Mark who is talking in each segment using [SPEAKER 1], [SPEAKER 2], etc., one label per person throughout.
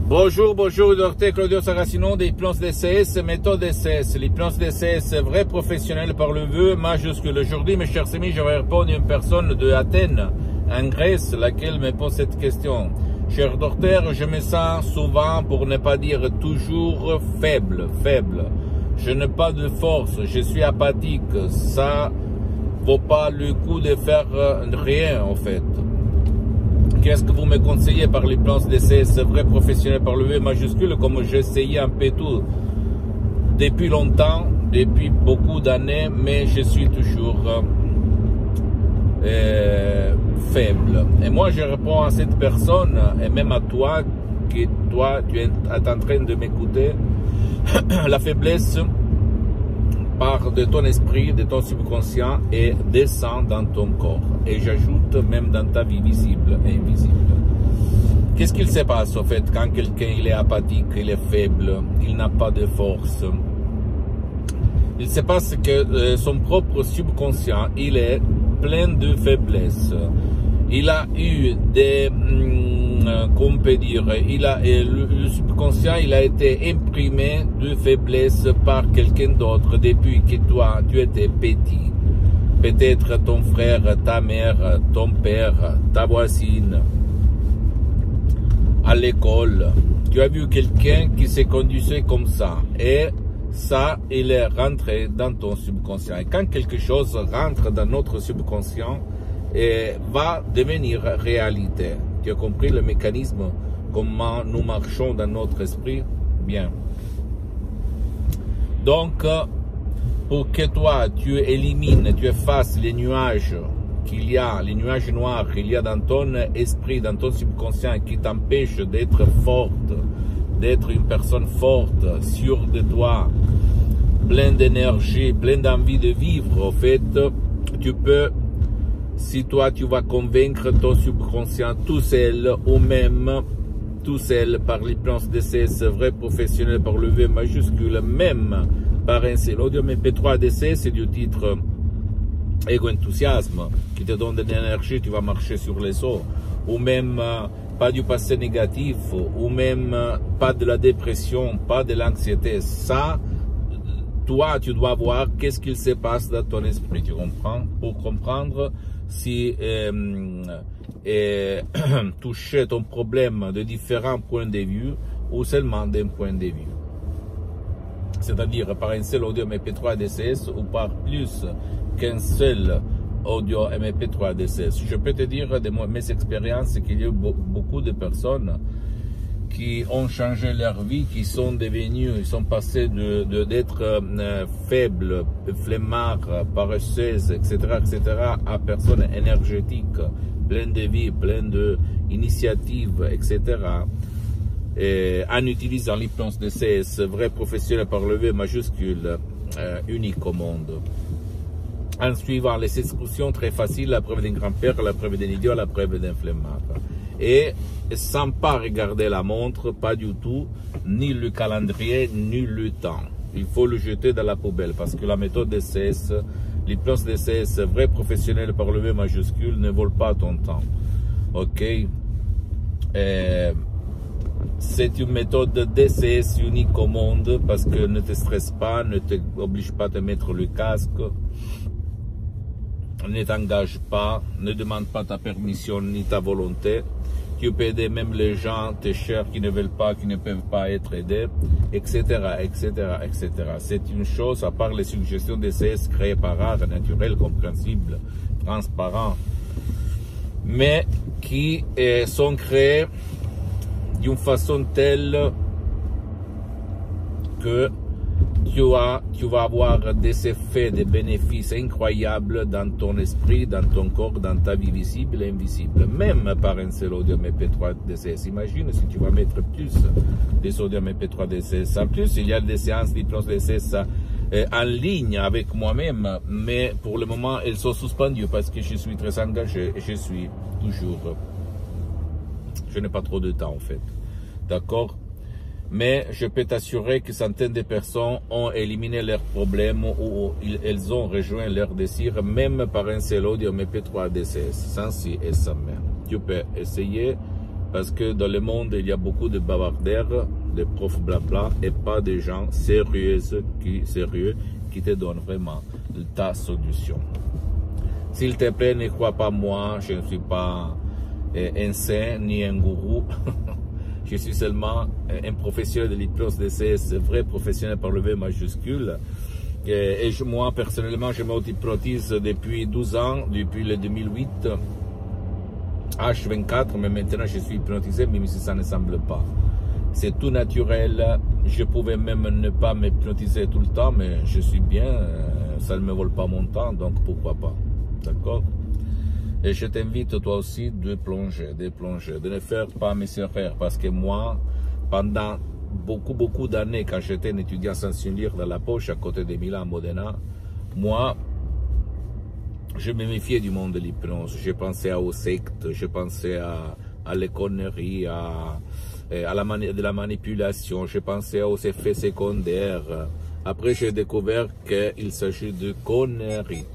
[SPEAKER 1] Bonjour, docteur Claudio Saracino d'Hypnose DCS, méthode DCS. L'hypnose DCS, vrai professionnel par le vœu majuscule. Aujourd'hui, mes chers amis, je vais répondre à une personne de Athènes, en Grèce, laquelle me pose cette question. Cher docteur, je me sens souvent, pour ne pas dire toujours, faible. Je n'ai pas de force, je suis apathique. Ça vaut pas le coup de faire rien, en fait. Qu'est-ce que vous me conseillez par l'hypnose DCS, vrai professionnel par le V majuscule, comme j'ai essayé un peu tout depuis longtemps, depuis beaucoup d'années, mais je suis toujours faible. Et moi, je réponds à cette personne, et même à toi, que toi, tu es en train de m'écouter, la faiblesse part de ton esprit, de ton subconscient et descend dans ton corps. Et j'ajoute même dans ta vie visible et invisible. Qu'est-ce qu'il se passe au fait quand quelqu'un il est apathique, il est faible, il n'a pas de force? Il se passe que son propre subconscient, il est plein de faiblesses. Il a eu des, qu'on peut dire, le subconscient, il a été imprimé de faiblesse par quelqu'un d'autre depuis que toi, tu étais petit. Peut-être ton frère, ta mère, ton père, ta voisine, à l'école. Tu as vu quelqu'un qui se conduisait comme ça. Et ça, il est rentré dans ton subconscient. Et quand quelque chose rentre dans notre subconscient, et va devenir réalité. Tu as compris le mécanisme, comment nous marchons dans notre esprit? Bien. Donc, pour que toi, tu élimines, tu effaces les nuages qu'il y a, les nuages noirs qu'il y a dans ton esprit, dans ton subconscient, qui t'empêchent d'être forte, d'être une personne forte, sûre de toi, plein d'énergie, plein d'envie de vivre, en fait, tu peux, si toi tu vas convaincre ton subconscient tout seul, ou même tout seul par l'hypnose DCS, vrai professionnel par le V majuscule, même par un seul audio MP3 DCS, c'est du titre Ego Enthousiasme, qui te donne de l'énergie, tu vas marcher sur les eaux, ou même pas du passé négatif, ou même pas de la dépression, pas de l'anxiété. Ça, toi, tu dois voir qu'est-ce qu'il se passe dans ton esprit, tu comprends? Pour comprendre si toucher ton problème de différents points de vue ou seulement d'un point de vue. C'est-à-dire par un seul audio MP3 DCS ou par plus qu'un seul audio MP3 DCS. Je peux te dire de mes expériences qu'il y a eu beaucoup de personnes qui ont changé leur vie, qui sont devenus, ils sont passés d'être faibles, flemmards, paresseuses, etc., à personnes énergétiques, pleines de vie, pleines d'initiatives, etc., en utilisant l'hypnose DCS, vrai professionnel par le V majuscule, unique au monde. En suivant les instructions très faciles, la preuve d'un grand-père, la preuve d'un idiot, la preuve d'un flemmard. Et sans pas regarder la montre, pas du tout, ni le calendrier, ni le temps. Il faut le jeter dans la poubelle parce que la méthode DCS, l'hypnose DCS, vrai professionnel par le V majuscule, ne vole pas ton temps. Ok? C'est une méthode DCS unique au monde parce que ne te stresse pas, ne t'oblige pas à te mettre le casque, ne t'engage pas, ne demande pas ta permission ni ta volonté. Tu peux aider même les gens, tes chers qui ne veulent pas, qui ne peuvent pas être aidés, etc., etc., etc. C'est une chose, à part les suggestions DCS créées par art, naturel, compréhensible, transparent, mais qui sont créées d'une façon telle que tu vas avoir des effets, des bénéfices incroyables dans ton esprit, dans ton corps, dans ta vie visible et invisible, même par un seul audio MP3 DCS. Imagine si tu vas mettre plus des audios MP3 DCS. En plus, il y a des séances d'hypnose DCS en ligne avec moi-même, mais pour le moment, elles sont suspendues parce que je suis très engagé et je suis toujours... Je n'ai pas trop de temps en fait. D'accord? Mais je peux t'assurer que centaines de personnes ont éliminé leurs problèmes ou elles ont rejoint leurs désirs, même par un seul audio MP3 DCS, sans si et sans même. Tu peux essayer Parce que dans le monde, il y a beaucoup de bavardaires, de profs blabla, et pas de gens sérieux qui te donnent vraiment ta solution. S'il te plaît, ne crois pas moi, je ne suis pas un saint ni un gourou. Je suis seulement un professionnel de l'hypnose DCS, vrai professionnel par le V majuscule. Et moi, personnellement, je m'auto-hypnotise depuis 12 ans, depuis le 2008, H24, mais maintenant je suis hypnotisé, même si ça ne semble pas. C'est tout naturel, je pouvais même ne pas m'hypnotiser tout le temps, mais je suis bien, ça ne me vole pas mon temps, donc pourquoi pas, d'accord? Et je t'invite toi aussi de plonger, de ne faire pas mes erreurs, parce que moi, pendant beaucoup d'années, quand j'étais un étudiant sans une lire dans la poche, à côté de Milan, Modena, moi, je me méfiais du monde de l'hypnose. Je pensais aux sectes, je pensais à les conneries, à de la manipulation, je pensais aux effets secondaires. Après, j'ai découvert qu'il s'agit de conneries.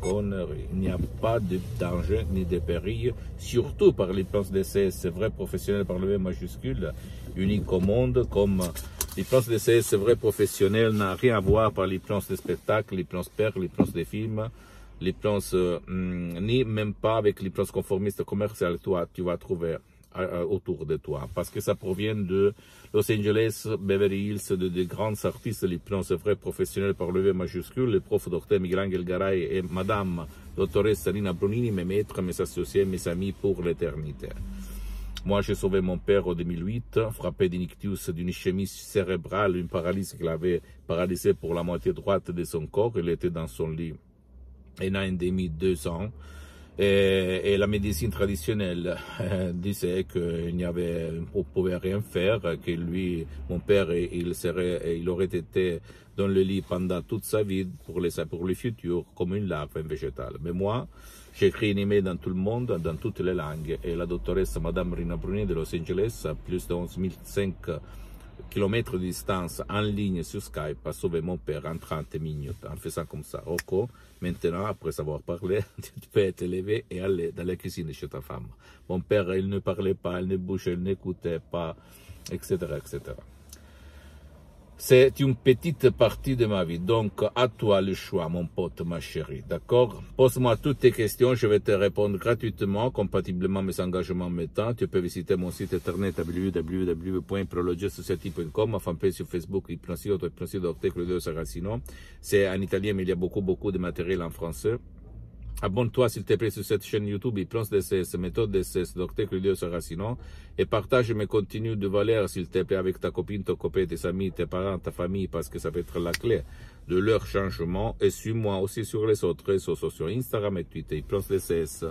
[SPEAKER 1] Il n'y a pas de danger ni de péril, surtout par l'hypnose DCS, vrai professionnel par le V majuscule, unique au monde, comme l'hypnose DCS, vrai professionnel, n'a rien à voir par l'hypnose des spectacles, l'hypnose père, l'hypnose des films, l'hypnose, ni même pas avec l'hypnose conformiste commerciale, toi, tu vas trouver autour de toi, parce que ça provient de Los Angeles, Beverly Hills, de grands artistes de l'hypnose vrai professionnel par le V majuscule, le prof Dr Miguel Garay et Madame Dottoressa Nina Brunini, mes maîtres, mes associés, mes amis pour l'éternité. Moi, j'ai sauvé mon père en 2008, frappé d'une ictus, d'une ischémie cérébrale, une paralysie qu'il avait paralysé pour la moitié droite de son corps. Il était dans son lit 1 an et demi, 2 ans. Et la médecine traditionnelle disait qu'on pouvait rien faire, que lui, mon père, il aurait été dans le lit pendant toute sa vie pour le futur comme une larve végétale. Mais moi, j'ai écrit un email dans tout le monde, dans toutes les langues, et la doctoresse Madame Rina Bruni de Los Angeles, à plus de 11 500 km de distance en ligne sur Skype, a sauvé mon père en 30 minutes, en faisant comme ça. Rocco, maintenant, après avoir parlé, tu peux te lever et aller dans la cuisine chez ta femme. Mon père, il ne parlait pas, il ne bougeait, il n'écoutait pas, etc., etc. C'est une petite partie de ma vie, donc à toi le choix, mon pote, ma chérie, d'accord? Pose-moi toutes tes questions, je vais te répondre gratuitement, compatiblement à mes engagements maintenant. Tu peux visiter mon site internet www.prologiasociety.com, ma fanpage sur Facebook, Hypnosio Dr Claudio Saracino. C'est en italien, mais il y a beaucoup de matériel en français. Abonne-toi s'il te plaît sur cette chaîne YouTube, Hypnose DCS, méthode DCS, Dr Claudio Saracino, et partage mes contenus de valeur s'il te plaît avec ta copine, ton copain, tes amis, tes parents, ta famille, parce que ça peut être la clé de leur changement. Et suis-moi aussi sur les autres réseaux sociaux, Instagram et Twitter, Hypnose DCS,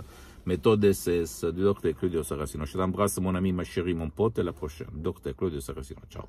[SPEAKER 1] méthode DCS, de Dr Claudio Saracino. Je t'embrasse mon ami, ma chérie, mon pote, et à la prochaine. Dr Claudio Saracino, ciao.